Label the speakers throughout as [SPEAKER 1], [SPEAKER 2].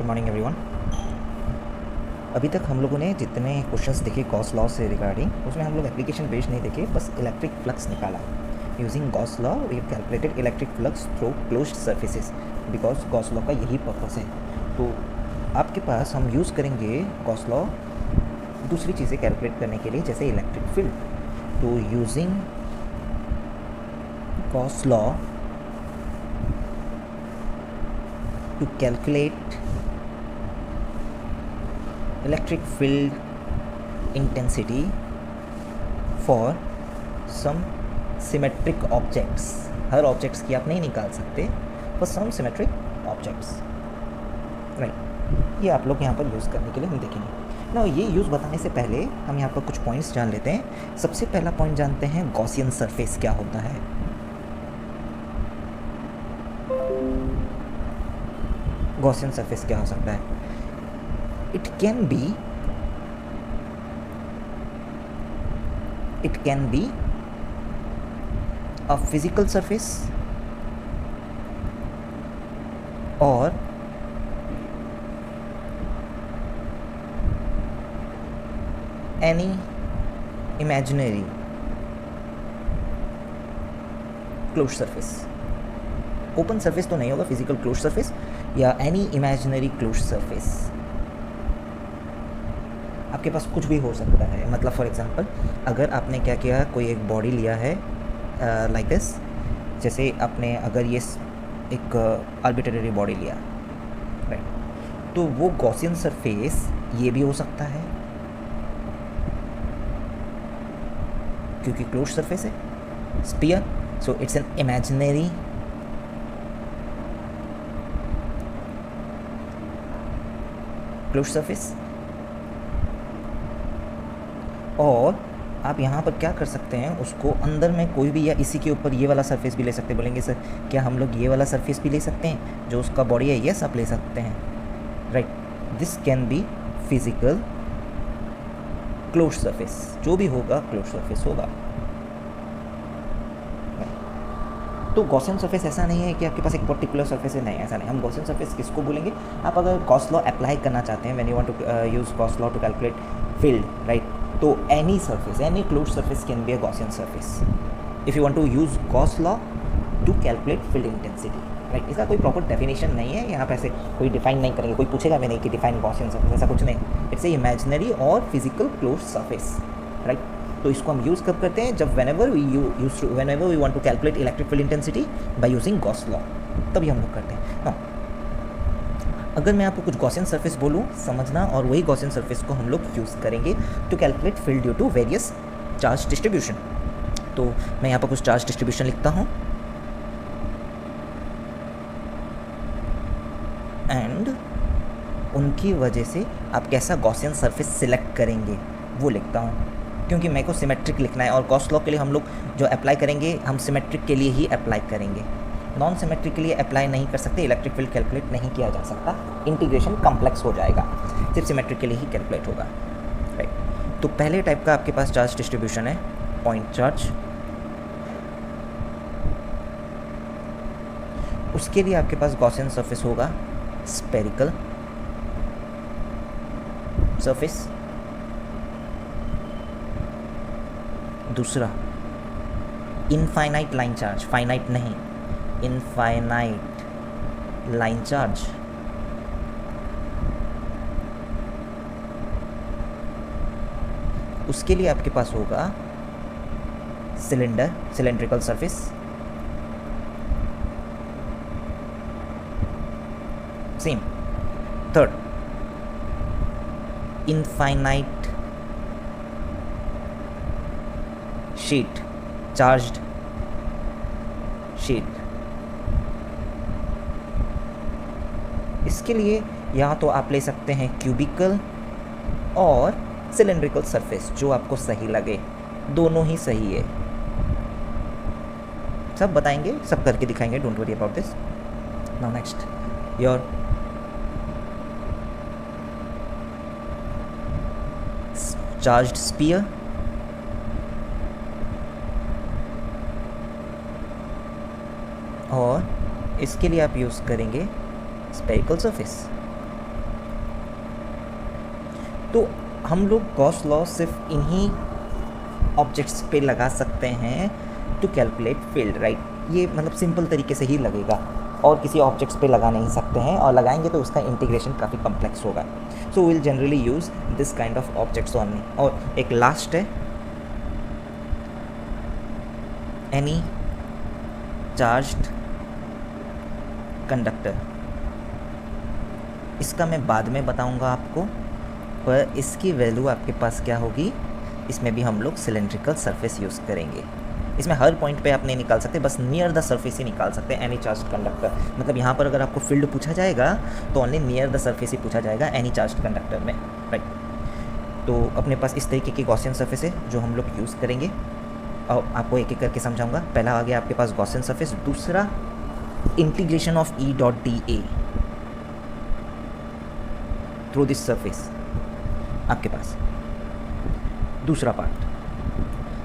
[SPEAKER 1] Morning everyone. अभी तक हम लोगों ने जितने क्वेश्चंस देखे गॉस लॉ से रिगार्डिंग, उसमें हम लोग एप्लीकेशन बेस्ड नहीं देखे, बस इलेक्ट्रिक फ्लक्स निकाला। Using Gauss law we have calculated electric flux through closed surfaces, because Gauss law का यही पर्पस है। तो आपके पास हम यूज़ करेंगे गॉस लॉ दूसरी चीज़ें कैलकुलेट करने के लिए, जैसे इलेक्ट्रिक फील्ड। तो using Gauss law to calculate electric field intensity for some symmetric objects। Her objects की आप नहीं निकाल सकते, for some symmetric objects, right. ये आप लोग यहाँ पर यूज़ करने के लिए हम देखेंगे ना। ये यूज़ बताने से पहले हम यहाँ पर कुछ पॉइंट्स जान लेते हैं। सबसे पहला पॉइंट जानते हैं गॉसियन सरफेस क्या होता है। गॉसियन सरफेस क्या हो सकता है? It can be a physical surface और any imaginary closed surface. Open surface तो नहीं होगा, फिजिकल क्लोज्ड सरफेस या एनी इमेजिनरी क्लोज्ड सरफेस। आपके पास कुछ भी हो सकता है। मतलब फॉर एग्जांपल, अगर आपने क्या किया, कोई एक बॉडी लिया है लाइक दिस, जैसे आपने अगर ये एक आर्बिट्रेरी बॉडी लिया, राइट, तो वो गॉसियन सरफेस ये भी हो सकता है, क्योंकि क्लोज्ड सरफेस है, sphere, so it's an imaginary closed surface. और आप यहाँ पर क्या कर सकते हैं, उसको अंदर में कोई भी या इसी के ऊपर ये वाला सरफेस भी ले सकते हैं। बोलेंगे सर क्या हम लोग ये वाला सरफेस भी ले सकते हैं जो उसका बॉडी है? यस, आप ले सकते हैं, right. This can be physical closed surface, जो भी होगा क्लोज्ड सरफेस होगा। तो गॉसियन सरफेस ऐसा नहीं है कि आपके पास एक पर्टिकुलर सरफेस है, नहीं, ऐसा नहीं। हम गॉसियन सरफेस किसको बोलेंगे? आप अगर गॉस लॉ अप्लाई करना चाहते हैं, when you want to use Gauss law to calculate field, right, तो any surface, any closed surface can be a Gaussian surface if you want to use Gauss law to calculate field intensity, right. इसका कोई proper definition नहीं है, यहाँ पे ऐसे कोई define नहीं करेंगे, कोई पूछेगा भी नहीं कि डिफाइन गॉसियन सरफेस, ऐसा कुछ नहीं। इट्स ए इमेजिनरी और फिजिकल क्लोज्ड सरफेस, राइट। तो इसको हम यूज़ कब करते हैं? जब whenever we want to calculate electric field intensity by using Gauss law, तभी हम लोग करते हैं ना। अगर मैं आपको कुछ गॉसियन सरफेस बोलूँ, समझना, और वही गॉसियन सरफेस को हम लोग यूज़ करेंगे to calculate field due to various charge distribution. तो मैं यहाँ पर कुछ चार्ज डिस्ट्रीब्यूशन लिखता हूँ, एंड उनकी वजह से आप कैसा गॉसियन सरफेस सिलेक्ट करेंगे वो लिखता हूँ, क्योंकि मेरे को सिमेट्रिक लिखना है। और गॉस लॉ के लिए हम लोग जो अप्लाई करेंगे, हम सिमेट्रिक के लिए ही अप्लाई करेंगे, नॉन सिमेट्रिक के लिए अप्लाई नहीं कर सकते। इलेक्ट्रिक फील्ड कैलकुलेट नहीं किया जा सकता, इंटीग्रेशन कॉम्प्लेक्स हो जाएगा, सिर्फ सिमेट्रिक के लिए ही कैलकुलेट होगा, राइट। तो पहले टाइप का आपके पास चार्ज डिस्ट्रीब्यूशन है पॉइंट चार्ज। उसके लिए आपके पास गॉसियन सरफेस होगा स्फेरिकल सरफेस। दूसरा इनफाइनाइट लाइन चार्ज, फाइनाइट नहीं, इनफाइनाइट लाइन चार्ज। उसके लिए आपके पास होगा cylindrical surface. Same. Third infinite sheet, charged sheet. इसके लिए या तो आप ले सकते हैं क्यूबिकल और सिलेंड्रिकल सरफेस, जो आपको सही लगे, दोनों ही सही है। सब बताएंगे, सब करके दिखाएंगे, don't worry about this. Now next your charged sphere, और इसके लिए आप यूज़ करेंगे स्फेरिकल सरफेस। तो हम लोग गॉस लॉ सिर्फ इन्हीं ऑब्जेक्ट्स पे लगा सकते हैं टू कैलकुलेट फील्ड, राइट। ये मतलब सिंपल तरीके से ही लगेगा और किसी ऑब्जेक्ट्स पे लगा नहीं सकते हैं, और लगाएंगे तो उसका इंटीग्रेशन काफ़ी कॉम्प्लेक्स होगा। So will generally use this kind of objects only. और एक लास्ट है एनी चार्ज्ड कंडक्टर। इसका मैं बाद में बताऊंगा आपको, पर इसकी वैल्यू आपके पास क्या होगी, इसमें भी हम लोग सिलेंड्रिकल सरफेस यूज़ करेंगे। इसमें हर पॉइंट पे आप नहीं निकाल सकते, बस नियर द सरफेस ही निकाल सकते हैं एनी चार्ज्ड कंडक्टर। मतलब यहाँ पर अगर आपको फील्ड पूछा जाएगा तो ओनली नियर द सरफेस ही पूछा जाएगा एनी चार्ज्ड कंडक्टर में, राइट। तो अपने पास इस तरीके की गॉसियन सरफेस है जो हम लोग यूज़ करेंगे, और आपको एक एक करके समझाऊंगा। पहला आ गया आपके पास गॉसियन सरफेस, दूसरा integration of E dot D A through this surface आपके पास दूसरा पार्ट,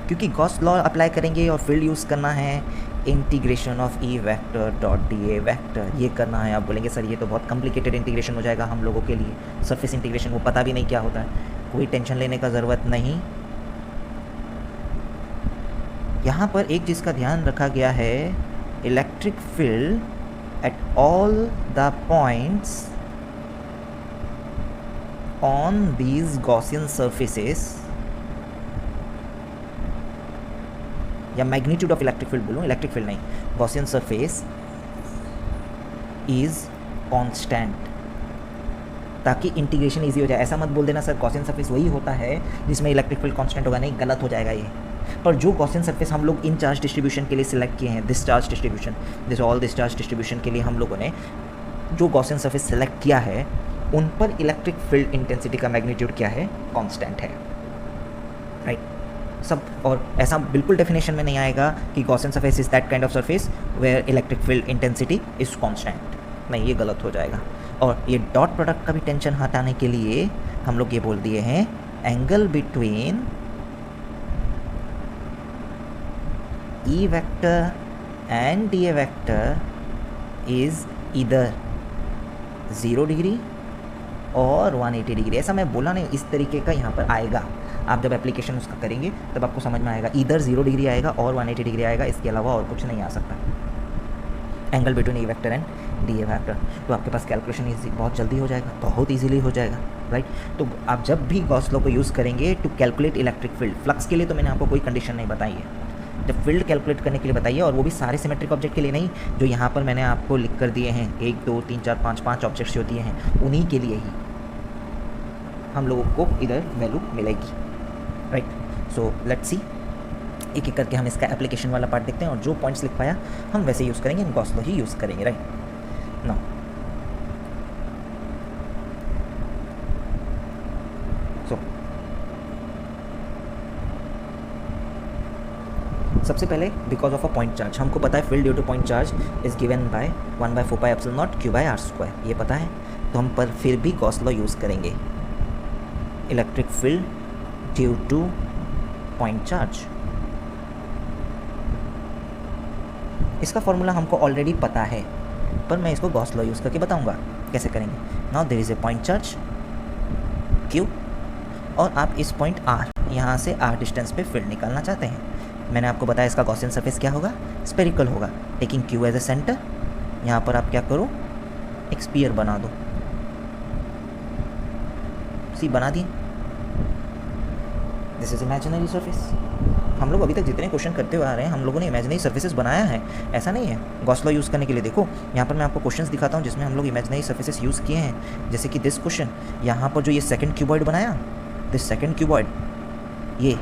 [SPEAKER 1] क्योंकि गॉस लॉ अप्लाई करेंगे और फील्ड यूज़ करना है integration of E vector dot D A vector, ये करना है। आप बोलेंगे सर ये तो बहुत कॉम्प्लिकेटेड इंटीग्रेशन हो जाएगा हम लोगों के लिए, सरफेस इंटीग्रेशन वो पता भी नहीं क्या होता है। कोई टेंशन लेने का ज़रूरत नहीं। यहाँ पर एक चीज़ का ध्यान रखा गया है, electric field at all the points on these Gaussian surfaces, या मैग्नीट्यूड ऑफ इलेक्ट्रिक फील्ड बोलूँ, इलेक्ट्रिक फील्ड नहीं, Gaussian surface is constant, ताकि इंटीग्रेशन इजी हो जाए। ऐसा मत बोल देना सर Gaussian surface वही होता है जिसमें इलेक्ट्रिक फील्ड कांस्टेंट होगा, नहीं, गलत हो जाएगा ये। पर जो Gaussian surface हम लोग इन चार्ज डिस्ट्रीब्यूशन के लिए सिलेक्ट किए हैं, this charge distribution, this all this charge distribution के लिए हम लोगों ने जो Gaussian surface सिलेक्ट किया है उन पर इलेक्ट्रिक फील्ड इंटेंसिटी का मैग्नीट्यूड क्या है, कांस्टेंट है, राइट। सब और ऐसा बिल्कुल डेफिनेशन में नहीं आएगा कि Gaussian surface is that kind of surface where electric field intensity is constant, नहीं, ये गलत हो जाएगा। और ये डॉट प्रोडक्ट का भी टेंशन हटाने के लिए हम लोग ये बोल दिए हैं angle between E vector and D A vector is इधर 0 डिग्री और 180 डिग्री। ऐसा मैं बोला नहीं, इस तरीके का यहाँ पर आएगा। आप जब एप्लीकेशन उसका करेंगे तब आपको समझ में आएगा, इधर 0 डिग्री आएगा और 180 डिग्री आएगा, इसके अलावा और कुछ नहीं आ सकता। Angle between E vector and D A vector, तो आपके पास कैलकुलेशन ईजी बहुत जल्दी हो जाएगा, बहुत ईजिली हो जाएगा, राइट। तो आप जब भी गॉस लॉ को यूज़ करेंगे to calculate electric field, flux के लिए तो मैंने आपको कोई कंडीशन नहीं बताई है, जब फील्ड कैलकुलेट करने के लिए बताइए, और वो भी सारे सिमेट्रिक ऑब्जेक्ट के लिए नहीं, जो यहाँ पर मैंने आपको लिख कर दिए हैं 1 2 3 4 5 5 ऑब्जेक्ट्स जो दिए हैं उन्हीं के लिए ही हम लोगों को इधर वैल्यू मिलेगी, राइट। सो लेट्स सी, एक एक करके हम इसका एप्लीकेशन वाला पार्ट देखते हैं, और जो पॉइंट्स लिख पाया हम वैसे यूज़ करेंगे, गॉस लॉ ही यूज़ करेंगे, राइट। नाउ सो सबसे पहले because of a point charge, हमको पता है field due to point charge is given by 1/4πε0 q/r square, ये पता है। तो हम पर फिर भी गॉस लॉ यूज़ करेंगे, electric field due to point charge. इसका फॉर्मूला हमको ऑलरेडी पता है, पर मैं इसको गॉस लॉ यूज़ करके बताऊंगा कैसे करेंगे। Now there is a point charge q, और आप इस पॉइंट r, यहाँ से r डिस्टेंस पे फील्ड निकालना चाहते हैं। मैंने आपको बताया इसका गॉसियन सरफेस क्या होगा, स्पेरिकल होगा, taking q as a centre. यहाँ पर आप क्या करो, एक स्फीयर बना दो, सी बना दिए, दिस इज इमेजिनरी सरफेस। हम लोग अभी तक जितने क्वेश्चन करते हुए आ रहे हैं हम लोगों ने इमेजिनरी सर्फेसेस बनाया है, ऐसा नहीं है। गॉस लॉ यूज़ करने के लिए देखो, यहाँ पर मैं आपको क्वेश्चंस दिखाता हूँ जिसमें हम लोग इमेजिनरी सर्फेसेस यूज़ किए हैं, जैसे कि दिस क्वेश्चन, यहाँ पर जो ये सेकंड क्यूबॉइड बनाया, दिस सेकंड क्यूबॉइड, ये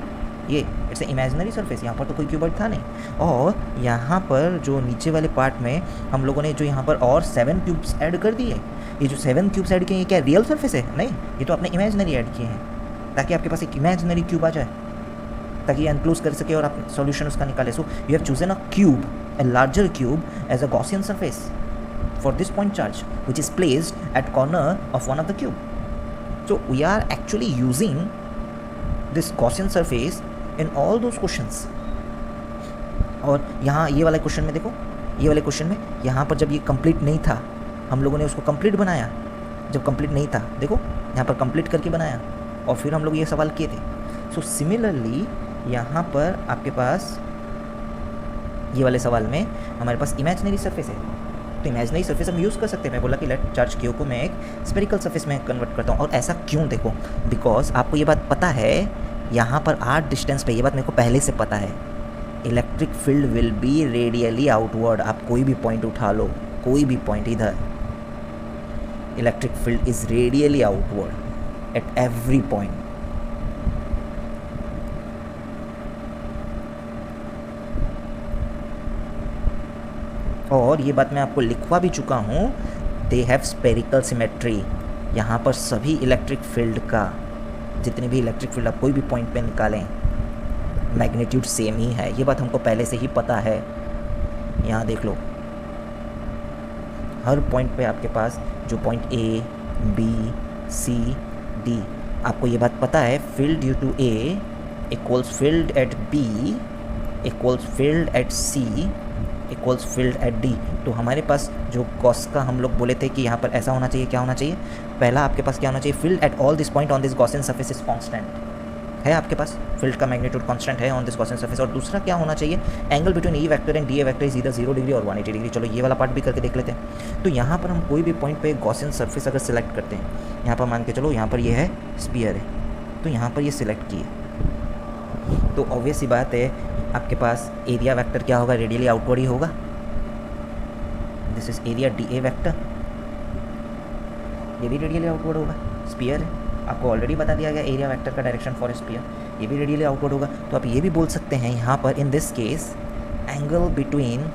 [SPEAKER 1] इट्स ए इमेजिनरी सरफेस, यहाँ पर तो कोई क्यूबॉइड था नहीं। और यहाँ पर जो नीचे वाले पार्ट में हम लोगों ने जो यहाँ पर और 7 क्यूब्स ऐड कर दिए, ये जो 7 क्यूब्स ऐड किए ये क्या रियल सरफेस है? नहीं, ये तो आपने इमेजिनरी ऐड किए हैं ताकि आपके पास एक इमेजिनरी क्यूब आ जाए, ताकि एनक्लोज कर सके और आप सॉल्यूशन उसका निकाले। So you have chosen a cube, a larger cube as a Gaussian surface for this point charge which is placed at corner of one of the cube. So we are actually using this Gaussian surface in all those questions. और यहाँ ये वाले question में देखो, ये वाले question में यहाँ पर जब ये कंप्लीट नहीं था हम लोगों ने उसको कंप्लीट बनाया, जब कंप्लीट नहीं था देखो यहाँ पर कंप्लीट करके बनाया, और फिर हम लोग ये सवाल किए थे। सो सिमिलरली यहाँ पर आपके पास ये वाले सवाल में हमारे पास इमेजिनरी सरफेस है, तो इमेजिनरी सरफेस हम यूज़ कर सकते हैं। मैं बोला कि लेट चार्ज क्यू को मैं एक स्पेरिकल सरफेस में कन्वर्ट करता हूँ। और ऐसा क्यों, देखो बिकॉज आपको ये बात पता है यहाँ पर r डिस्टेंस पे, ये बात मेरे को पहले से पता है, electric field will be radially outward. आप कोई भी पॉइंट उठा लो, कोई भी पॉइंट इधर, electric field is radially outward at every point. और ये बात मैं आपको लिखवा भी चुका हूँ, दे हैव स्पेरिकल सिमेट्री। यहाँ पर सभी इलेक्ट्रिक फील्ड का, जितने भी इलेक्ट्रिक फील्ड आप कोई भी पॉइंट पे निकालें, मैग्नीट्यूड सेम ही है। ये बात हमको पहले से ही पता है। यहाँ देख लो, हर पॉइंट पे आपके पास जो point A B C D, आपको ये बात पता है, field due to A equals field at B equals field at C equals field at D. तो हमारे पास जो गॉस का हम लोग बोले थे कि यहाँ पर ऐसा होना चाहिए, क्या होना चाहिए, पहला आपके पास क्या होना चाहिए, field at all this point on this Gaussian surface is constant है, आपके पास फील्ड का मैग्नीट्यूड कांस्टेंट है ऑन दिस गॉसियन सरफेस। और दूसरा क्या होना चाहिए, angle between E vector and D A vector is either 0 degree और 180 डिग्री। चलो ये वाला पार्ट भी करके देख लेते हैं। तो यहाँ पर हम कोई भी पॉइंट पे गॉसियन सरफेस अगर सिलेक्ट करते हैं, यहाँ पर मान के चलो यहाँ पर ये है स्पीयर है, तो यहाँ पर ये सिलेक्ट किए, तो ऑब्वियस सी बात है आपके पास एरिया वेक्टर क्या होगा, रेडियली आउटवर्ड ही होगा। This is area D A vector, ये भी रेडियली आउटवर्ड होगा, स्पीयर है, आपको ऑलरेडी बता दिया गया एरिया वेक्टर का डायरेक्शन फॉर स्पीयर, ये भी रेडियली आउटवर्ड होगा। तो आप ये भी बोल सकते हैं यहाँ पर in this case angle between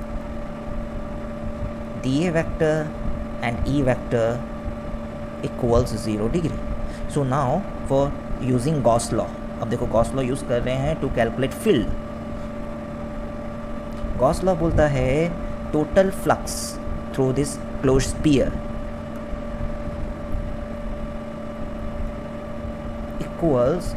[SPEAKER 1] D A vector and E vector equals 0 degree. So now for using Gauss law, अब देखो गॉस लॉ यूज़ कर रहे हैं to calculate field. Gauss law बोलता है total flux through this close sphere equals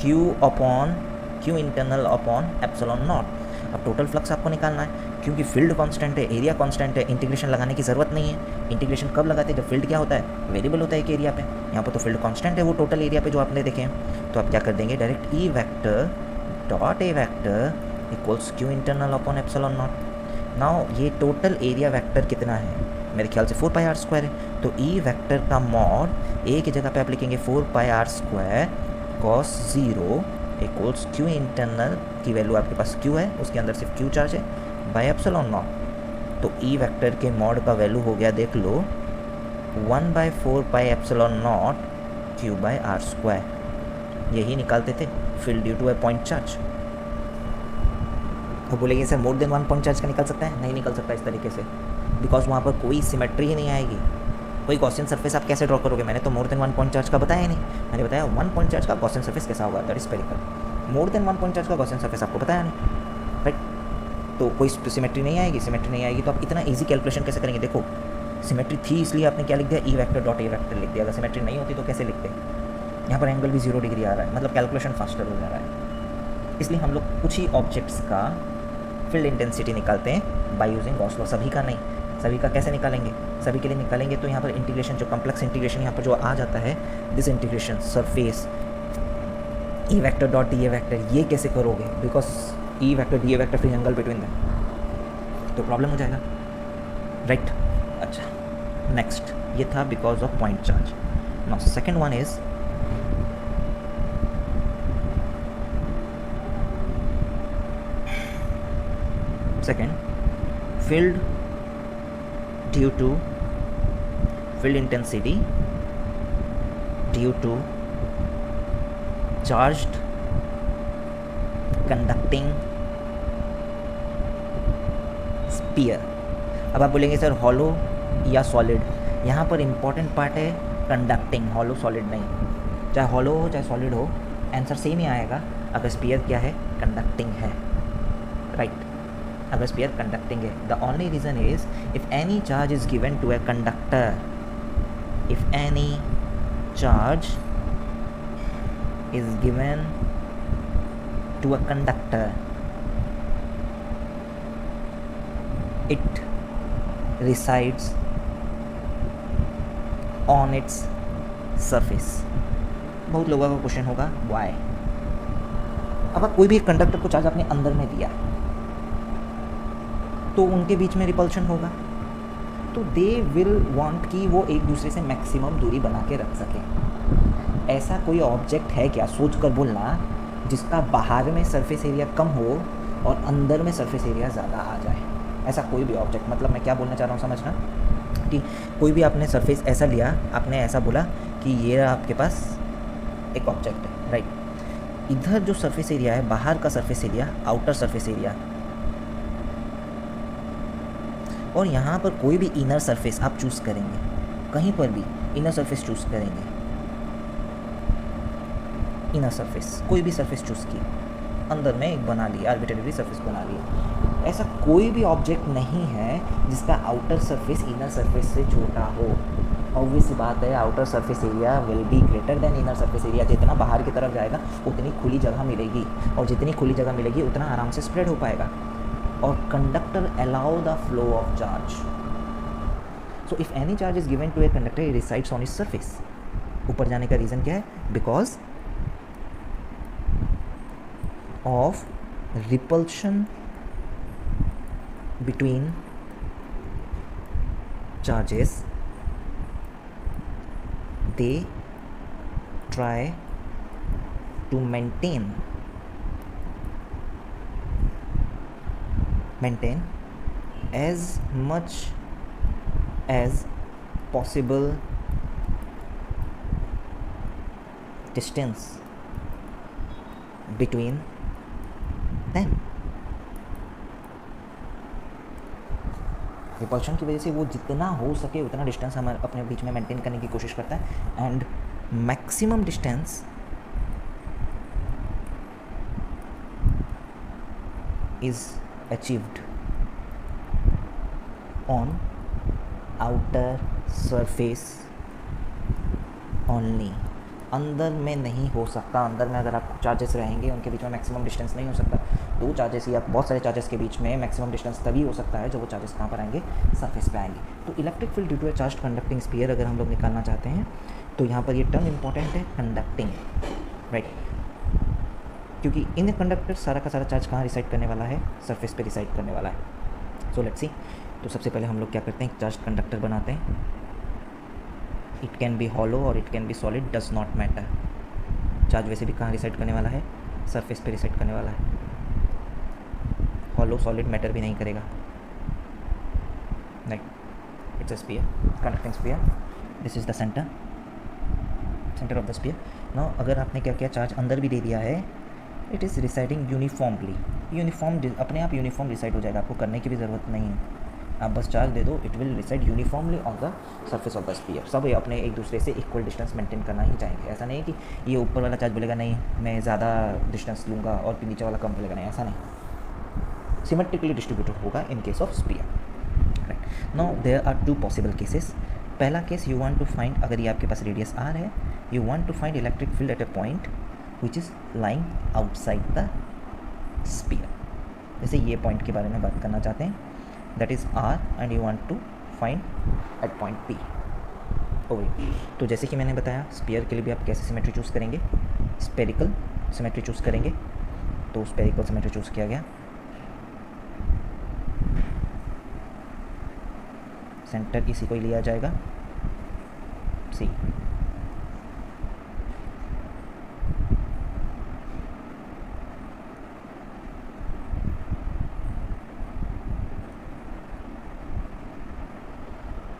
[SPEAKER 1] Q internal upon epsilon naught. अब total flux आपको निकालना है, क्योंकि फील्ड कांस्टेंट है, एरिया कांस्टेंट है, इंटीग्रेशन लगाने की ज़रूरत नहीं है। इंटीग्रेशन कब लगाते हैं, जब फील्ड क्या होता है, वेरिएबल होता है एक एरिया पे। यहाँ पर तो फील्ड कांस्टेंट है वो टोटल एरिया पे जो आपने देखे हैं। तो आप क्या कर देंगे, direct E vector dot A vector equals Q internal upon epsilon not. Now ये टोटल एरिया वेक्टर कितना है, मेरे ख्याल से 4πr² है। तो ई वेक्टर का मॉड ए की जगह पे आप लिखेंगे 4πr² cos 0 equals Q internal की वैल्यू आपके पास क्यू है, उसके अंदर सिर्फ क्यू चार्ज है, बाय एप्सिलॉन नॉट। तो ई वेक्टर के मॉड का वैल्यू हो गया, देख लो 1/4 एप्सिलॉन नॉट Q/r²। यही निकालते थे field due to a point charge. तो बोलेंगे sir more than 1 point charge का निकल सकता है, नहीं निकल सकता इस तरीके से, बिकॉज वहाँ पर कोई सिमेट्री ही नहीं आएगी। कोई गॉसियन सरफेस आप कैसे ड्रॉ करोगे, मैंने तो मोर देन 1 पॉइंट चार्ज का बताया ही नहीं। मैंने बताया 1 पॉइंट चार्ज का गॉसियन सरफेस कैसा होगा, that is spherical. More than 1 point charge का गॉसियन सरफेस आपको बताया नहीं, राइट। तो कोई सिमेट्री नहीं आएगी, सिमेट्री नहीं आएगी तो आप इतना ईजी कैलकुलेशन कैसे करेंगे। देखो सिमेट्री थी इसलिए आपने क्या लिख दिया, ई वेक्टर डॉट ए वेक्टर लिख दिया। अगर सिमेट्री नहीं होती तो कैसे लिखते, यहाँ पर एंगल भी 0 डिग्री आ रहा है, मतलब कैलकुलेशन फास्टर हो जा रहा है। इसलिए हम लोग कुछ ही ऑब्जेक्ट्स का फील्ड इंटेंसिटी निकालते हैं बाय यूजिंग गॉस लॉ। सभी का नहीं, सभी का कैसे निकालेंगे, सभी के लिए निकालेंगे तो यहाँ पर इंटीग्रेशन, जो कॉम्प्लेक्स इंटीग्रेशन यहाँ पर जो आ जाता है, this integration surface E vector dot D A vector, ये कैसे करोगे, because E vector D A vector free angle between them, तो प्रॉब्लम हो जाएगा, राइट। अच्छा नेक्स्ट, ये था because of point charge. Now second one is field due to field intensity due to charged conducting sphere। अब आप बोलेंगे sir hollow या सॉलिड, यहाँ पर इंपॉर्टेंट पार्ट है कंडक्टिंग, हॉलो सॉलिड नहीं। चाहे हॉलो हो चाहे सॉलिड हो, आंसर सेम ही आएगा अगर स्पीयर क्या है, कंडक्टिंग है, राइट। अगर स्पीयर कंडक्टिंग है, the only reason is if any charge is given to a conductor, if any charge is given to a conductor, it resides on its surface। बहुत लोगों का क्वेश्चन होगा Y. अब कोई भी कंडक्टर को चार्ज अपने अंदर में दिया तो उनके बीच में रिपल्शन होगा, तो दे विल वांट कि वो एक दूसरे से मैक्सिमम दूरी बना के रख सकें। ऐसा कोई ऑब्जेक्ट है क्या, सोच कर बोलना, जिसका बाहर में सरफेस एरिया कम हो और अंदर में सरफेस एरिया ज़्यादा आ जाए? ऐसा कोई भी ऑब्जेक्ट, मतलब मैं क्या बोलना चाह रहा हूँ समझना कि कोई भी आपने सरफेस ऐसा लिया, आपने ऐसा बोला कि ये आपके पास एक ऑब्जेक्ट है, राइट। इधर जो सरफेस एरिया है, बाहर का surface area, outer surface area, और यहाँ पर कोई भी इनर सरफेस आप चूज़ करेंगे, कहीं पर भी इनर सरफेस चूज़ करेंगे, इनर सरफेस कोई भी सरफेस चूज़ की, अंदर में एक बना लिया, आर्बिट्रेरी सरफेस बना लिया। ऐसा कोई भी ऑब्जेक्ट नहीं है जिसका आउटर सरफेस इनर सरफेस से छोटा हो। ऑब्वियस बात है, outer surface area will be greater than inner surface area. जितना बाहर की तरफ जाएगा उतनी खुली जगह मिलेगी, और जितनी खुली जगह मिलेगी उतना आराम से स्प्रेड हो पाएगा। और conductor allow the flow of charge. So if any charge is given to a conductor, it resides on its surface. ऊपर जाने का रीज़न क्या है? Because of repulsion between charges, they try to maintain as much as possible distance between them। Repulsion की वजह से वो जितना हो सके उतना डिस्टेंस हमारे अपने बीच में मेंटेन करने की कोशिश करता है, and maximum distance is achieved on outer surface only. अंदर में नहीं हो सकता। अंदर में अगर आप चार्जेस रहेंगे उनके बीच में मैक्सिमम डिस्टेंस नहीं हो सकता। दो चार्जेस या बहुत सारे चार्जेस के बीच में मैक्सिमम डिस्टेंस तभी हो सकता है जब वो चार्जेस कहाँ पर आएंगे? सरफेस पे आएंगे। तो electric field due to a charge conducting sphere अगर हम लोग निकालना चाहते हैं तो यहाँ पर ये टर्म इंपॉर्टेंट है, कंडक्टिंग, राइट। क्योंकि इन कंडक्टर सारा का सारा चार्ज कहाँ रिसाइड करने वाला है? सरफेस पे रिसाइड करने वाला है। So let's see. तो सबसे पहले हम लोग क्या करते हैं? चार्ज कंडक्टर बनाते हैं। इट कैन बी हॉलो और it can B solid, does not matter. Charge वैसे भी कहाँ रिसाइड करने वाला है? सरफेस पे रिसाइड करने वाला है। हॉलो सॉलिड मैटर भी नहीं करेगा, right. It's a sphere, conducting sphere. This is the centre of the sphere. Now अगर आपने क्या किया, चार्ज अंदर भी दे दिया है, it is residing uniformly. Uniform अपने आप यूनिफॉर्म रिसाइड हो जाएगा, आपको करने की भी ज़रूरत नहीं है। आप बस चार्ज दे दो, it will reside uniformly on the surface of the sphere. सब अपने एक दूसरे से इक्वल डिस्टेंस मेंटेन करना ही चाहेंगे। ऐसा नहीं है कि ये ऊपर वाला चार्ज बोलेगा नहीं मैं ज़्यादा डिस्टेंस लूँगा और फिर नीचे वाला कम बोलेगा, नहीं, ऐसा नहीं। सिमेट्रिकली डिस्ट्रीब्यूटेड होगा in case of sphere, right. Now there are two possible cases. पहला case, you want to find, अगर ये आपके पास रेडियस आर है, you want to find electric field at a point which is lying outside the sphere. जैसे ये point के बारे में बात करना चाहते हैं, that is R and you want to find at point P over here। तो जैसे कि मैंने बताया, स्फीयर के लिए भी आप कैसे सिमेट्री चूज़ करेंगे? स्पेरिकल सिमेट्री चूज़ करेंगे। तो स्पेरिकल सिमेट्री चूज़ किया गया। सेंटर इसी को ही लिया जाएगा, C।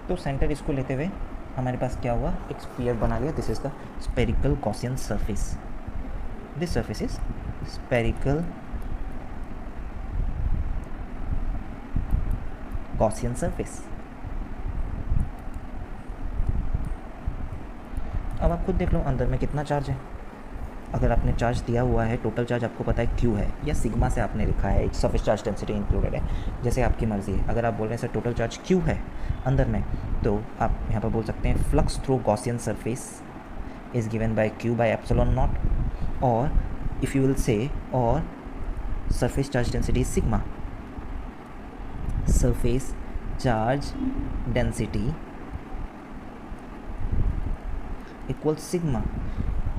[SPEAKER 1] तो सेंटर इसको लेते हुए हमारे पास क्या हुआ? एक स्फीयर बना लिया। This is the spherical Gaussian surface. This surface is spherical Gaussian surface. अब आप खुद देख लो अंदर में कितना चार्ज है। अगर आपने चार्ज दिया हुआ है, टोटल चार्ज आपको पता है Q है या सिग्मा से आपने लिखा है, एक सरफेस चार्ज डेंसिटी इंक्लूडेड है, जैसे आपकी मर्ज़ी है। अगर आप बोल रहे हैं सर टोटल चार्ज Q है अंदर में, तो आप यहाँ पर बोल सकते हैं flux through Gaussian surface is given by Q by epsilon naught, और इफ़ यू विल से और surface charge density is sigma. Surface charge density equal sigma.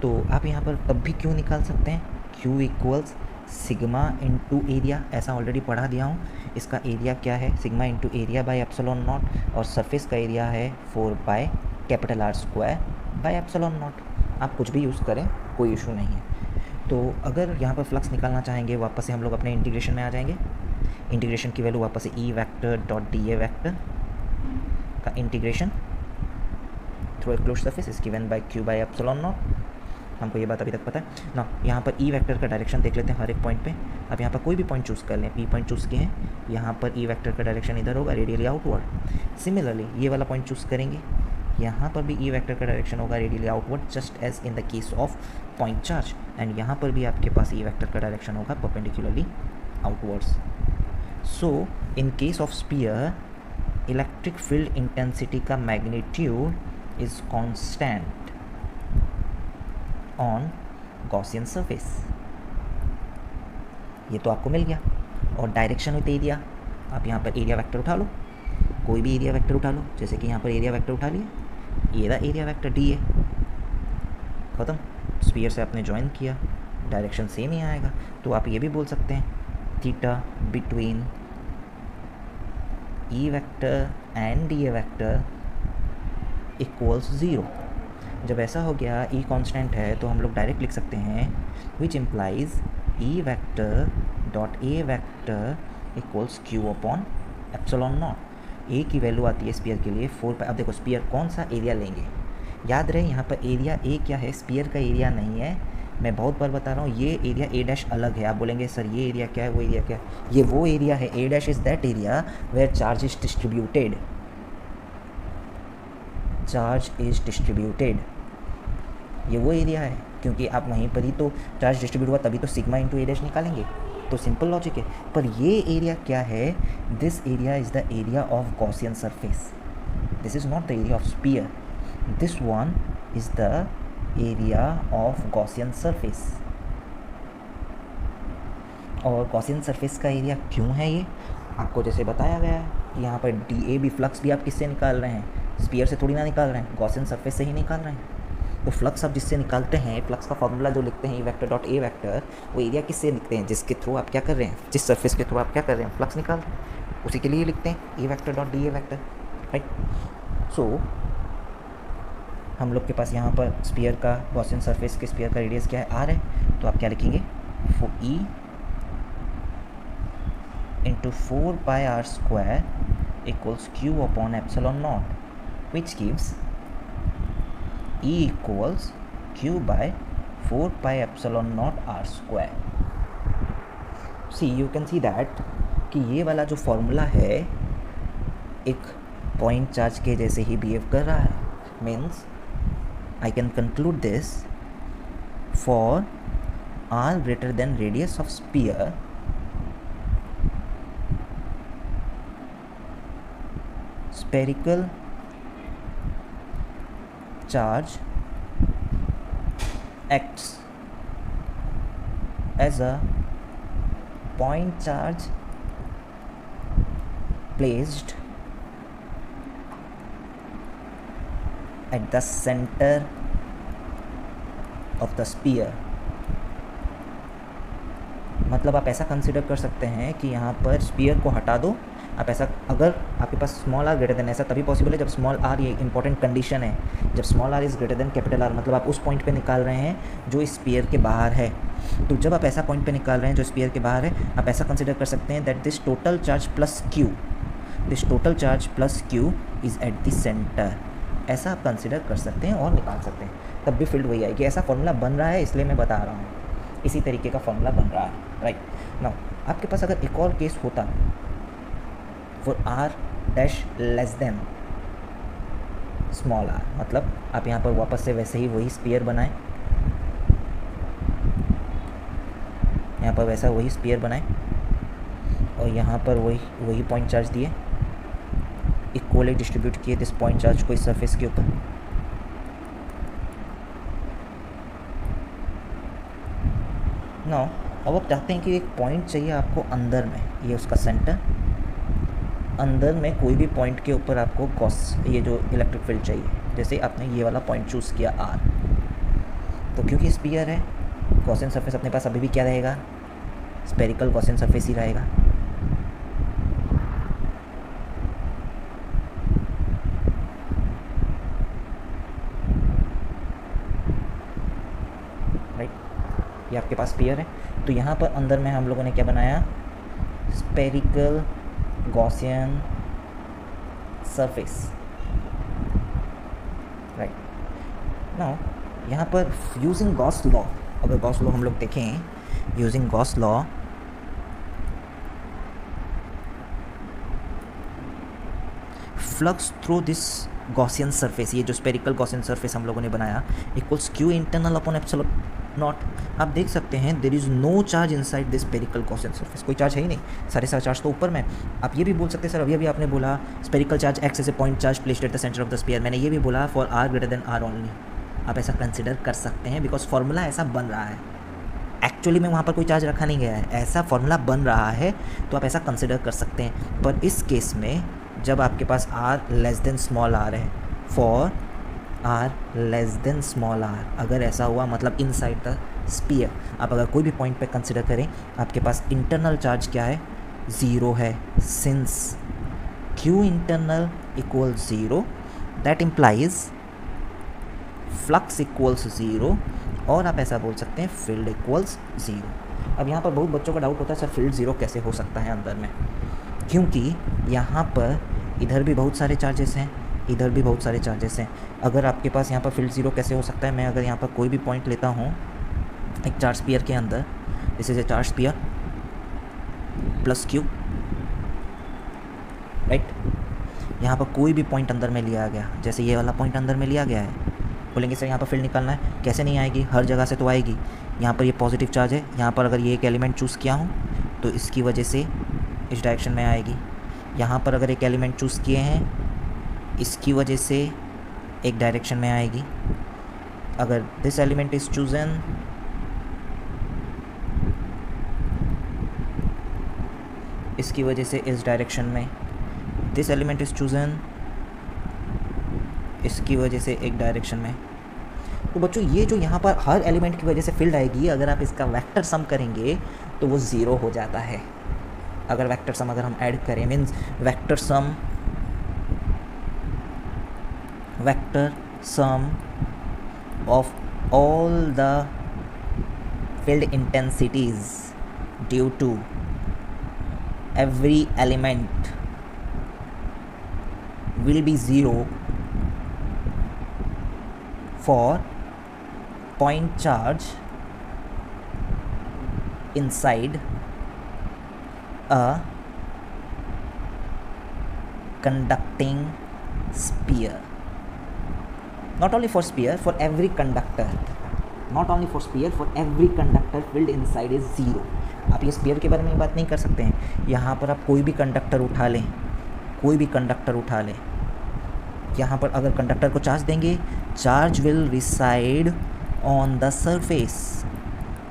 [SPEAKER 1] तो आप यहाँ पर तब भी क्यों निकाल सकते हैं, Q equals sigma into area, ऐसा ऑलरेडी पढ़ा दिया हूँ। इसका एरिया क्या है, sigma into area by epsilon naught, और सरफेस का एरिया है 4 by capital R square by epsilon naught. आप कुछ भी यूज़ करें, कोई इशू नहीं है। तो अगर यहाँ पर फ्लक्स निकालना चाहेंगे, वापस से हम लोग अपने इंटीग्रेशन में आ जाएंगे। इंटीग्रेशन की वैल्यू वापस से E vector dot D A vector का integration through a closed surface is given by Q by epsilon naught. हमको ये बात अभी तक पता है ना। यहाँ पर ई वेक्टर का डायरेक्शन देख लेते हैं हर एक पॉइंट पे। अब यहाँ पर कोई भी पॉइंट चूज़ कर लें, पी पॉइंट चूज़ किए हैं, यहाँ पर ई वेक्टर का डायरेक्शन इधर होगा, रेडियली आउटवर्ड। सिमिलरली ये वाला पॉइंट चूज़ करेंगे, यहाँ पर भी ई वेक्टर का डायरेक्शन होगा radially outward, just as in the case of point charge. And यहाँ पर भी आपके पास ई वेक्टर का डायरेक्शन होगा perpendicularly outwards. So in case of sphere, electric field intensity का magnitude is constant on Gaussian surface. ये तो आपको मिल गया। और डायरेक्शन विथ एरिया, आप यहाँ पर एरिया वेक्टर उठा लो, कोई भी एरिया वेक्टर उठा लो, जैसे कि यहाँ पर एरिया वेक्टर उठा लिया, ये रहा एरिया वेक्टर डी ए, ख़त्म। स्पीयर से आपने ज्वाइन किया, डायरेक्शन सेम ही आएगा। तो आप ये भी बोल सकते हैं theta between E vector and D A vector equals 0। जब ऐसा हो गया, ई कांस्टेंट है, तो हम लोग डायरेक्ट लिख सकते हैं which implies E vector dot A vector equals Q upon epsilon naught. A की वैल्यू आती है स्पीयर के लिए 4 पाई। अब देखो स्पीयर कौन सा एरिया लेंगे, याद रहे यहाँ पर एरिया ए क्या है, स्पीयर का एरिया नहीं है। मैं बहुत बार बता रहा हूँ, ये एरिया ए डैश अलग है। आप बोलेंगे सर ये एरिया क्या है, वो एरिया क्या है, ये वो एरिया है। A dash is that area where charge is distributed, charge is distributed, ये वो एरिया है। क्योंकि आप वहीं पर ही तो चार्ज डिस्ट्रीब्यूट हुआ, तभी तो सिग्मा इंटू ए डैश निकालेंगे। तो सिंपल लॉजिक है। पर ये एरिया क्या है, this area is the area of Gaussian surface, this is not the area of sphere, this one is the area of Gaussian surface. और गॉसियन सरफेस का area क्यों है, ये आपको जैसे बताया गया है। यहाँ पर डी ए भी, फ्लक्स भी आप किससे निकाल रहे हैं, स्पीयर से थोड़ी ना निकाल रहे हैं, गॉसियन सरफेस से ही निकाल रहे हैं। तो फ्लक्स आप जिससे निकालते हैं, फ्लक्स का फॉर्मूला जो लिखते हैं E vector dot A vector, वो एरिया किससे लिखते हैं, जिसके थ्रू आप क्या कर रहे हैं, जिस सरफेस के थ्रू आप क्या कर रहे हैं, फ्लक्स निकाल रहे हैं, उसी के लिए लिखते हैं E vector dot D A vector, right. So हम लोग के पास यहाँ पर स्पीयर का, गॉसियन सरफेस के स्पीयर का रेडियस क्या है, आर है। तो आप क्या लिखेंगे, E into 4 pi R square equals Q upon epsilon naught, which gives E equals Q by 4 pi epsilon naught R square. See, you can see that कि ये वाला जो फॉर्मूला है एक पॉइंट चार्ज के जैसे ही बिहेव कर रहा है। Means I can conclude this for R greater than radius of sphere, spherical charge acts as a point charge placed at the center of the sphere। मतलब आप ऐसा कंसिडर कर सकते हैं कि यहाँ पर स्पीयर को हटा दो। आप ऐसा, अगर आपके पास स्मॉल आर ग्रेटर देन, ऐसा तभी पॉसिबल है जब स्मॉल आर, ये इंपॉर्टेंट कंडीशन है, जब small r is greater than capital R, मतलब आप उस पॉइंट पे निकाल रहे हैं जो स्पीयर के बाहर है। तो जब आप ऐसा पॉइंट पे निकाल रहे हैं जो स्पीयर के बाहर है, आप ऐसा कंसिडर कर सकते हैं that this total charge plus Q, this total charge plus Q is eight the centre. ऐसा आप कंसिडर कर सकते हैं और निकाल सकते हैं, तब भी फील्ड वही आएगी। ऐसा फॉर्मूला बन रहा है, इसलिए मैं बता रहा हूँ, इसी तरीके का फॉर्मूला बन रहा है, राइट। नाउ आपके पास अगर एक और केस होता for R dash less than small r, मतलब आप यहाँ पर वापस से वैसे ही वही स्पीयर बनाएं, यहाँ पर वैसा वही स्पीयर बनाएं और यहाँ पर वही पॉइंट चार्ज दिए, इक्वली डिस्ट्रीब्यूट किए दिस पॉइंट चार्ज को इस सरफेस के ऊपर। नाउ अब आप चाहते हैं कि एक पॉइंट चाहिए आपको अंदर में, ये उसका सेंटर, अंदर में कोई भी पॉइंट के ऊपर आपको ये जो इलेक्ट्रिक फील्ड चाहिए। जैसे आपने ये वाला पॉइंट चूज़ किया R, तो क्योंकि स्फीयर है, गॉसियन सरफेस अपने पास अभी भी क्या रहेगा, स्पेरिकल गॉसियन सरफेस ही रहेगा। राइट, ये आपके पास स्फीयर है, तो यहाँ पर अंदर में हम लोगों ने क्या बनाया, spherical Gaussian surface. Right, now यहाँ पर यूजिंग गॉस लॉ, अगर गॉस लॉ हम लोग देखें, using Gauss law flux through this Gaussian surface, ये जो स्पेरिकल गॉसियन सरफेस हम लोगों ने बनाया, equals Q internal upon epsilon naught. आप देख सकते हैं there is no charge inside this spherical Gaussian surface, कोई चार्ज है ही नहीं, सारे चार्ज तो ऊपर में। आप ये भी बोल सकते हैं सर, अभी आपने बोला spherical charge X as a point charge placed at the centre of the sphere, मैंने ये भी बोला for r greater than R only. आप ऐसा कंसिडर कर सकते हैं बिकॉज फार्मूला ऐसा बन रहा है, एक्चुअली में वहाँ पर कोई चार्ज रखा नहीं गया है, ऐसा फार्मूला बन रहा है, तो आप ऐसा कंसिडर कर सकते हैं। पर इस केस में जब आपके पास R less than small R है, for R less than small R, अगर ऐसा हुआ मतलब इनसाइड द स्फीयर, आप अगर कोई भी पॉइंट पे कंसिडर करें, आपके पास इंटरनल चार्ज क्या है, ज़ीरो है, since Q internal equal zero, that implies flux equals zero, और आप ऐसा बोल सकते हैं फील्ड इक्वल्स ज़ीरो। अब यहाँ पर बहुत बच्चों का डाउट होता है सर फील्ड ज़ीरो कैसे हो सकता है अंदर में, क्योंकि यहाँ पर इधर भी बहुत सारे चार्जेस हैं, इधर भी बहुत सारे चार्जेस हैं। अगर आपके पास यहाँ पर फील्ड ज़ीरो कैसे हो सकता है, मैं अगर यहाँ पर कोई भी पॉइंट लेता हूँ एक चार्ज स्फीयर के अंदर, this is a charge sphere plus Q, right, यहाँ पर कोई भी पॉइंट अंदर में लिया गया, जैसे ये वाला पॉइंट अंदर में लिया गया है, बोलेंगे सर यहाँ पर फील्ड निकालना है, कैसे नहीं आएगी, हर जगह से तो आएगी। यहाँ पर ये पॉजिटिव चार्ज है, यहाँ पर अगर ये एक एलिमेंट चूज़ किया हूँ तो इसकी वजह से इस डायरेक्शन में आएगी, यहाँ पर अगर एक एलिमेंट चूज़ किए हैं इसकी वजह से एक डायरेक्शन में आएगी, अगर दिस एलिमेंट इज चूजन इसकी वजह से इस डायरेक्शन में, दिस एलिमेंट इज चूजन इसकी वजह से एक डायरेक्शन में। तो बच्चों ये जो यहाँ पर हर एलिमेंट की वजह से फील्ड आएगी, अगर आप इसका वेक्टर सम करेंगे तो वो ज़ीरो हो जाता है। अगर वेक्टर सम अगर हम ऐड करें, means vector sum of all the field intensities due to every element will be zero for point charge inside a conducting sphere. Not only for sphere, for every conductor. Not only for sphere, for every conductor field inside is zero. आप ये sphere के बारे में बात नहीं कर सकते हैं, यहाँ पर आप कोई भी कंडक्टर उठा लें, कोई भी कंडक्टर उठा लें, यहाँ पर अगर कंडक्टर को चार्ज देंगे, charge will reside on the surface.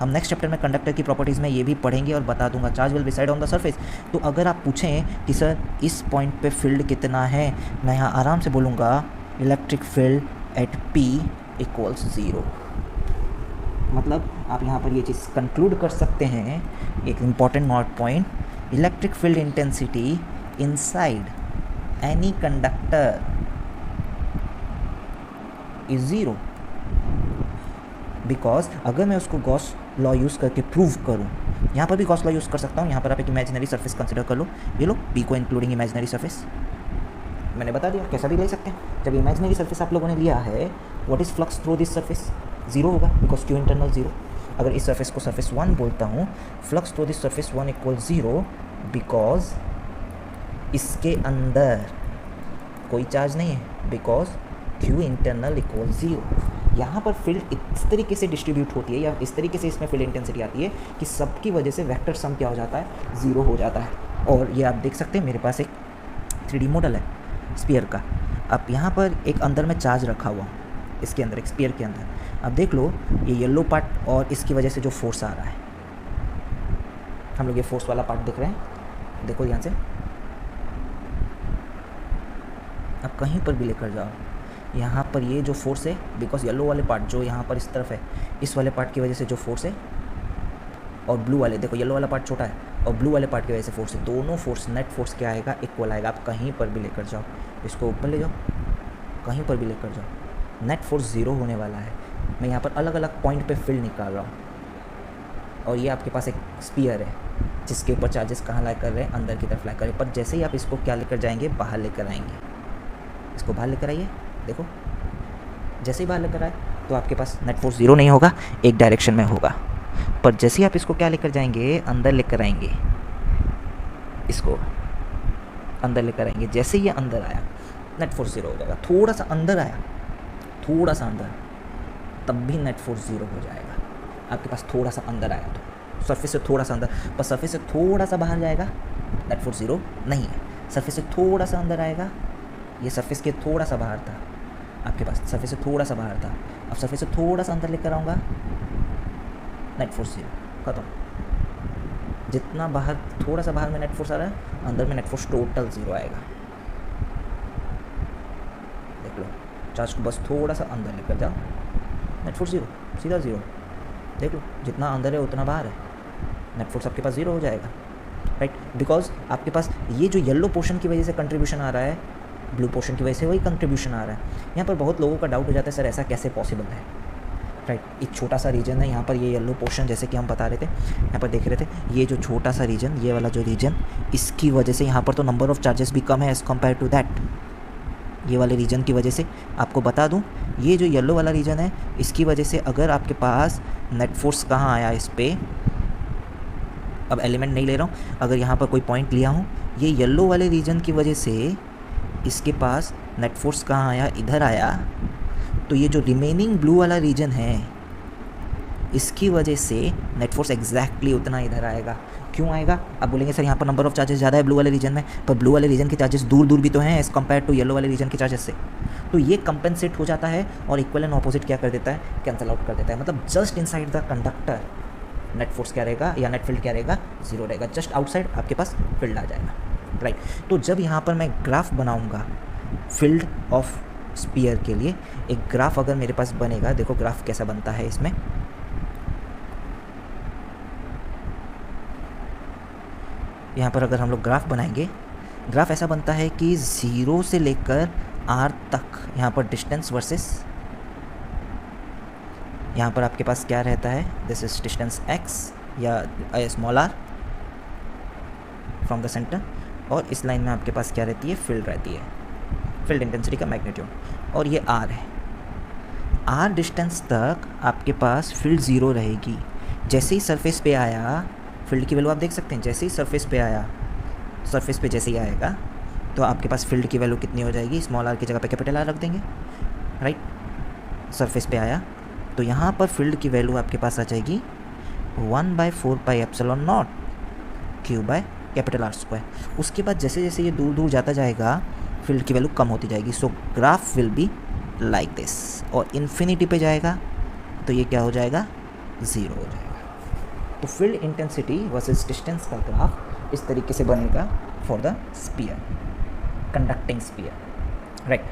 [SPEAKER 1] हम नेक्स्ट चैप्टर में कंडक्टर की प्रॉपर्टीज़ में ये भी पढ़ेंगे और बता दूंगा, charge will reside on the surface. तो अगर आप पूछें कि सर इस पॉइंट पे फील्ड कितना है, मैं यहाँ आराम से बोलूँगा electric field eight P equals zero. मतलब आप यहाँ पर ये चीज़ कंक्लूड कर सकते हैं, एक important note point, electric field intensity inside any conductor is zero, because अगर मैं उसको गॉस लॉ यूज़ करके प्रूव करूँ, यहाँ पर भी गॉस लॉ यूज़ कर सकता हूँ। यहाँ पर आप एक इमेजिनरी सरफेस कंसिडर कर लो, ये लो P को इंक्लूडिंग इमेजिनरी सरफेस, मैंने बता दिया कैसा भी ले सकते हैं। जब इमेजिनरी सरफेस आप लोगों ने लिया है, what is flux through this surface, zero होगा, बिकॉज क्यू इंटरनल ज़ीरो। अगर इस सरफेस को सरफेस 1 बोलता हूँ, flux through this surface 1 equal zero, because इसके अंदर कोई चार्ज नहीं है, because Q internal equal zero. यहाँ पर फील्ड इस तरीके से डिस्ट्रीब्यूट होती है, या इस तरीके से इसमें फील्ड इंटेंसिटी आती है कि सबकी वजह से वेक्टर सम क्या हो जाता है, ज़ीरो हो जाता है। और ये आप देख सकते हैं मेरे पास एक 3D मॉडल है स्फीयर का। अब यहाँ पर एक अंदर में चार्ज रखा हुआ, इसके अंदर एक स्फीयर के अंदर, अब देख लो ये येलो पार्ट और इसकी वजह से जो फोर्स आ रहा है, हम लोग ये फोर्स वाला पार्ट देख रहे हैं, देखो यहाँ से आप कहीं पर भी लेकर जाओ, यहाँ पर ये जो फोर्स है, बिकॉज येलो वाले पार्ट जो यहाँ पर इस तरफ है, इस वाले पार्ट की वजह से जो फोर्स है, और ब्लू वाले, देखो येलो वाला पार्ट छोटा है और ब्लू वाले पार्ट की वजह से फोर्स है, दोनों फोर्स नेट फोर्स क्या आएगा, इक्वल आएगा। आप कहीं पर भी लेकर जाओ, इसको ऊपर ले जाओ, कहीं पर भी लेकर जाओ, नेट फोर्स ज़ीरो होने वाला है। मैं यहाँ पर अलग अलग पॉइंट पे फील्ड निकाल रहा हूँ, और ये आपके पास एक स्पीयर है जिसके ऊपर चार्जेस कहाँ लाई कर रहे हैं, अंदर की तरफ लाई कर रहे हैं। पर जैसे ही आप इसको क्या लेकर जाएंगे, बाहर लेकर आएंगे, इसको बाहर लेकर आइए, देखो जैसे ही बाहर लेकर आए तो आपके पास नेट फोर्स ज़ीरो नहीं होगा, एक डायरेक्शन में होगा। पर जैसे ही आप इसको क्या लेकर जाएंगे, अंदर लेकर आएंगे, इसको अंदर लेकर आएंगे, जैसे ही ये अंदर आया नेट फोर्स ज़ीरो हो जाएगा। थोड़ा सा अंदर आया, थोड़ा सा अंदर, तब भी नेट फोर्स ज़ीरो हो जाएगा। आपके पास थोड़ा सा अंदर आया तो सरफेस से थोड़ा सा अंदर, पर सरफेस से थोड़ा सा बाहर जाएगा, नेट फोर्स ज़ीरो नहीं है। सरफेस से थोड़ा सा अंदर आएगा, ये सरफेस के थोड़ा सा बाहर था आपके पास, सरफेस से थोड़ा सा बाहर था, अब सरफेस से थोड़ा सा अंदर लेकर आऊँगा, नेट फोर्स ज़ीरो, खत्म। जितना बाहर, थोड़ा सा बाहर में नेट फोर्स आ रहा है, अंदर में नेट फोर्स टोटल ज़ीरो आएगा। देख लो, चार्ज को बस थोड़ा सा अंदर लेकर जाओ, नेट फोर्स ज़ीरो, सीधा ज़ीरो। देख लो, जितना अंदर है उतना बाहर है, नेट फोर्स आपके पास ज़ीरो हो जाएगा, राइट। बिकॉज आपके पास ये जो येलो पोर्शन की वजह से कंट्रीब्यूशन आ रहा है, ब्लू पोर्शन की वजह से वही कंट्रीब्यूशन आ रहा है। यहाँ पर बहुत लोगों का डाउट हो जाता है, सर ऐसा कैसे पॉसिबल है, राइट। एक छोटा सा रीजन है यहाँ पर, ये येलो पोर्शन जैसे कि हम बता रहे थे, यहाँ पर देख रहे थे, ये जो छोटा सा रीजन, ये वाला जो रीजन, इसकी वजह से यहाँ पर तो नंबर ऑफ चार्जेस भी कम है एज़ कम्पेयर टू दैट। ये वाले रीजन की वजह से आपको बता दूं, ये जो येलो वाला रीजन है, इसकी वजह से अगर आपके पास नेट फोर्स कहाँ आया इस पर, अब एलिमेंट नहीं ले रहा हूँ, अगर यहाँ पर कोई पॉइंट लिया हूँ, ये येलो वाले रीजन की वजह से इसके पास नेट फोर्स कहाँ आया, इधर आया, तो ये जो रिमेनिंग ब्लू वाला रीजन है, इसकी वजह से नेट फोर्स एग्जैक्टली उतना इधर आएगा। क्यों आएगा? आप बोलेंगे सर यहाँ पर नंबर ऑफ चार्जेस ज़्यादा है ब्लू वाले रीजन में, पर ब्लू वाले रीजन के चार्जेस दूर दूर भी तो हैं एज़ कम्पेयर टू येलो वाले रीजन के चार्जेस से। तो ये कंपेंसेट हो जाता है और इक्वल एंड ऑपोजिट क्या कर देता है, कैंसिल आउट कर देता है। मतलब just inside the conductor net force क्या रहेगा, या नेट फील्ड क्या रहेगा, ज़ीरो रहेगा। जस्ट आउटसाइड आपके पास फील्ड आ जाएगा, राइट। तो जब यहाँ पर मैं ग्राफ बनाऊँगा फील्ड ऑफ स्पीयर के लिए, एक ग्राफ अगर मेरे पास बनेगा, देखो ग्राफ कैसा बनता है इसमें, यहाँ पर अगर हम लोग ग्राफ बनाएंगे, ग्राफ ऐसा बनता है कि 0 से लेकर r तक यहाँ पर डिस्टेंस वर्सेस, यहाँ पर आपके पास क्या रहता है, दिस इज डिस्टेंस x या small r from the centre, और इस लाइन में आपके पास क्या रहती है, फील्ड रहती है, फील्ड इंटेंसिटी का मैग्नीट्यूड, और ये r है। r डिस्टेंस तक आपके पास फील्ड 0 रहेगी। जैसे ही सरफेस पे आया, फील्ड की वैल्यू आप देख सकते हैं, जैसे ही सरफेस पे आया, सरफेस पे जैसे ही आएगा तो आपके पास फील्ड की वैल्यू कितनी हो जाएगी, स्मॉल r की जगह पे कैपिटल R रख देंगे, राइट। सरफेस पे आया तो यहाँ पर फील्ड की वैल्यू आपके पास आ जाएगी 1/4πε0 Q by capital R square. उसके बाद जैसे जैसे ये दूर दूर जाता जाएगा, फील्ड की वैल्यू कम होती जाएगी। सो graph will be like this, और इन्फिनिटी पे जाएगा तो ये क्या हो जाएगा, 0 हो जाएगा। तो फील्ड इंटेंसिटी वर्सेस डिस्टेंस का ग्राफ इस तरीके से बनेगा for the sphere, conducting sphere, right.